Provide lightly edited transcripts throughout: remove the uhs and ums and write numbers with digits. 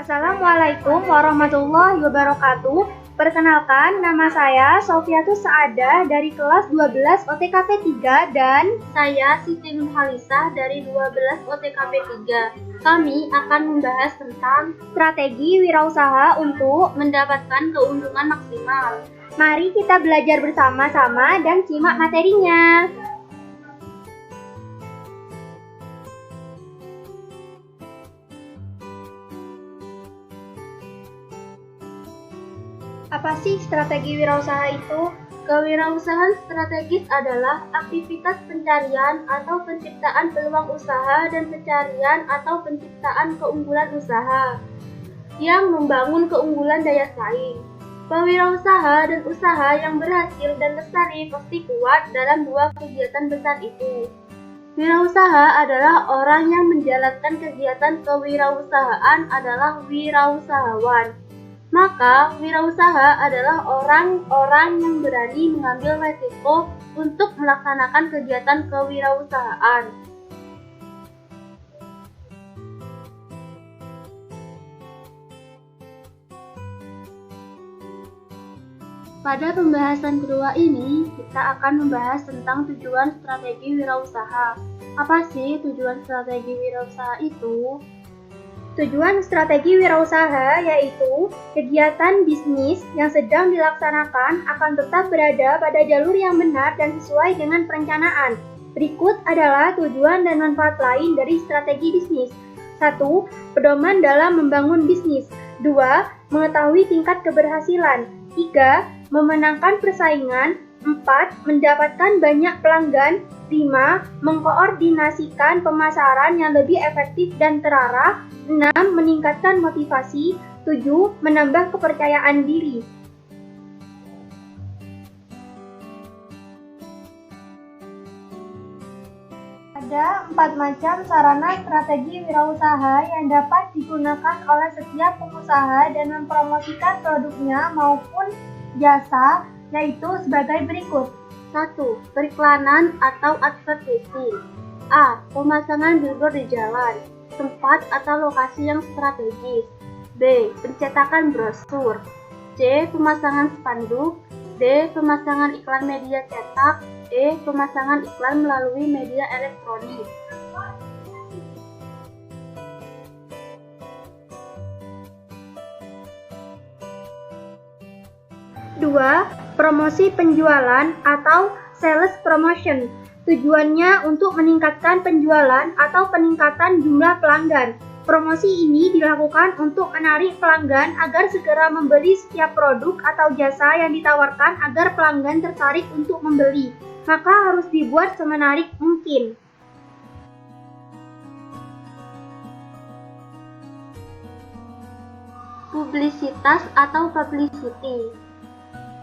Assalamualaikum warahmatullahi wabarakatuh. Perkenalkan, nama saya Sofiatus Saadah dari kelas 12 OTKP 3 dan Saya Siti Nurhalisah dari 12 OTKP 3. Kami akan membahas tentang strategi wirausaha untuk mendapatkan keuntungan maksimal. Mari kita belajar bersama-sama dan simak materinya. Apa sih strategi wirausaha itu? Kewirausahaan strategis adalah aktivitas pencarian atau penciptaan peluang usaha dan pencarian atau penciptaan keunggulan usaha yang membangun keunggulan daya saing. Pewirausaha dan usaha yang berhasil dan lestari pasti kuat dalam dua kegiatan besar itu. Wirausaha adalah orang yang menjalankan kegiatan kewirausahaan adalah wirausahawan. Maka, wirausaha adalah orang-orang yang berani mengambil resiko untuk melaksanakan kegiatan kewirausahaan. Pada pembahasan kedua ini, kita akan membahas tentang tujuan strategi wirausaha. Apa sih tujuan strategi wirausaha itu? Tujuan strategi wirausaha yaitu kegiatan bisnis yang sedang dilaksanakan akan tetap berada pada jalur yang benar dan sesuai dengan perencanaan. Berikut adalah tujuan dan manfaat lain dari strategi bisnis. 1. Pedoman dalam membangun bisnis. 2. Mengetahui tingkat keberhasilan. 3. Memenangkan persaingan. 4. Mendapatkan banyak pelanggan. 5. Mengkoordinasikan pemasaran yang lebih efektif dan terarah. 6. Meningkatkan motivasi. 7. Menambah kepercayaan diri. Ada 4 macam sarana strategi wirausaha yang dapat digunakan oleh setiap pengusaha dan mempromosikan produknya maupun jasa, yaitu sebagai berikut. 1. Periklanan atau advertising. A. Pemasangan billboard di jalan, tempat atau lokasi yang strategis. B. Pencetakan brosur. C. Pemasangan spanduk. D. Pemasangan iklan media cetak. E. Pemasangan iklan melalui media elektronik. Dua, promosi penjualan atau sales promotion. Tujuannya untuk meningkatkan penjualan atau peningkatan jumlah pelanggan. Promosi ini dilakukan untuk menarik pelanggan agar segera membeli setiap produk atau jasa yang ditawarkan agar pelanggan tertarik untuk membeli. Maka harus dibuat semenarik mungkin. Publisitas atau publicity.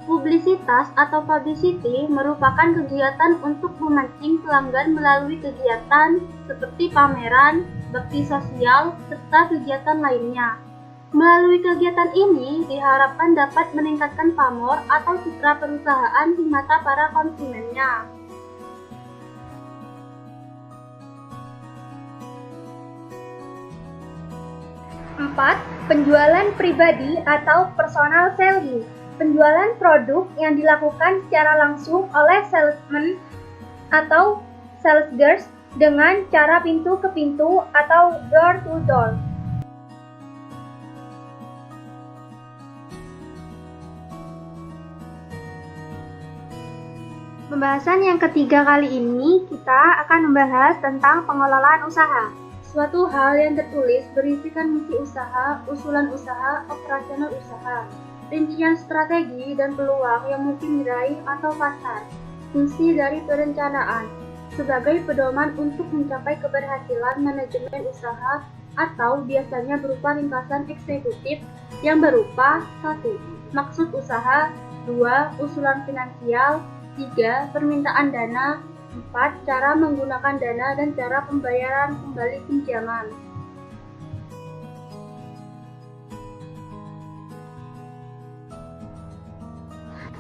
Publisitas atau publicity merupakan kegiatan untuk memancing pelanggan melalui kegiatan seperti pameran, bakti sosial, serta kegiatan lainnya. Melalui kegiatan ini diharapkan dapat meningkatkan pamor atau citra perusahaan di mata para konsumennya. Empat, penjualan pribadi atau personal selling. Penjualan produk yang dilakukan secara langsung oleh salesman atau sales girls dengan cara pintu ke pintu atau door to door. Pembahasan yang ketiga kali ini kita akan membahas tentang pengelolaan usaha. Suatu hal yang tertulis berisikan misi usaha, usulan usaha, operasional usaha, rincian strategi dan peluang yang mungkin diraih atau pasar, fungsi dari perencanaan, sebagai pedoman untuk mencapai keberhasilan manajemen usaha atau biasanya berupa ringkasan eksekutif yang berupa 1. Maksud usaha, 2. Usulan finansial, 3. Permintaan dana, 4. Cara menggunakan dana dan cara pembayaran kembali pinjaman.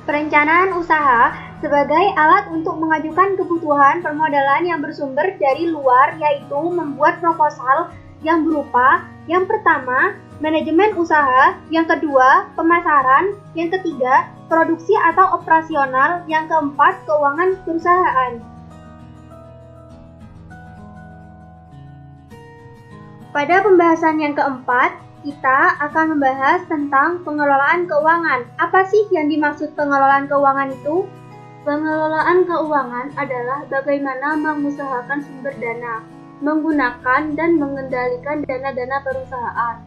Perencanaan usaha sebagai alat untuk mengajukan kebutuhan permodalan yang bersumber dari luar, yaitu membuat proposal yang berupa yang pertama, manajemen usaha, yang kedua, pemasaran, yang ketiga, produksi atau operasional, yang keempat, keuangan perusahaan. Pada pembahasan yang keempat, kita akan membahas tentang pengelolaan keuangan. Apa sih yang dimaksud pengelolaan keuangan itu? Pengelolaan keuangan adalah bagaimana mengusahakan sumber dana, menggunakan dan mengendalikan dana-dana perusahaan.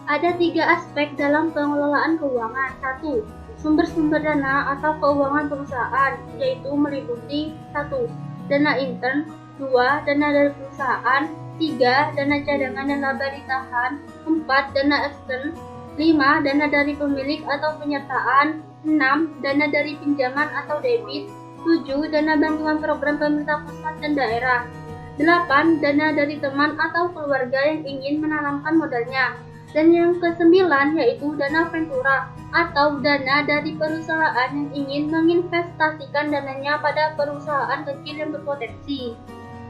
Ada 3 aspek dalam pengelolaan keuangan. 1. Sumber-sumber dana atau keuangan perusahaan, yaitu meliputi 1. Dana intern, 2. Dana dari perusahaan, 3. Dana cadangan dan laba ditahan, 4. Dana ekstern, 5. Dana dari pemilik atau penyertaan, 6. Dana dari pinjaman atau debit, 7. Dana bantuan program pemerintah pusat dan daerah, 8. Dana dari teman atau keluarga yang ingin menanamkan modalnya, dan yang ke-9 yaitu dana ventura atau dana dari perusahaan yang ingin menginvestasikan dananya pada perusahaan kecil yang berpotensi.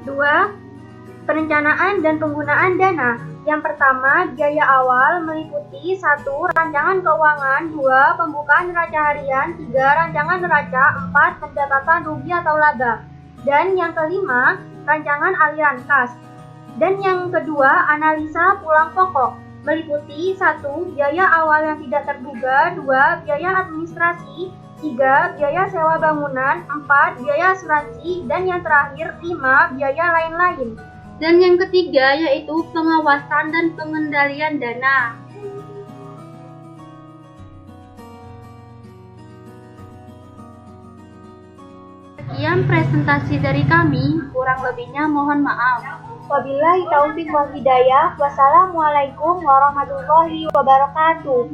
2. Perencanaan dan penggunaan dana. Yang pertama, biaya awal meliputi 1. Rancangan keuangan, 2. Pembukaan neraca harian, 3. Rancangan neraca, 4. Pendapatan rugi atau laba. Dan yang kelima, rancangan aliran kas. Dan yang kedua, analisa pulang pokok. Meliputi 1. Biaya awal yang tidak terduga, 2. Biaya administrasi, 3. Biaya sewa bangunan, 4. Biaya asuransi, dan yang terakhir 5. Biaya lain-lain. Dan yang ketiga yaitu pengawasan dan pengendalian dana. Sekian presentasi dari kami, kurang lebihnya mohon maaf. Wabillahi taufiq wal hidayah. Wassalamualaikum warahmatullahi wabarakatuh.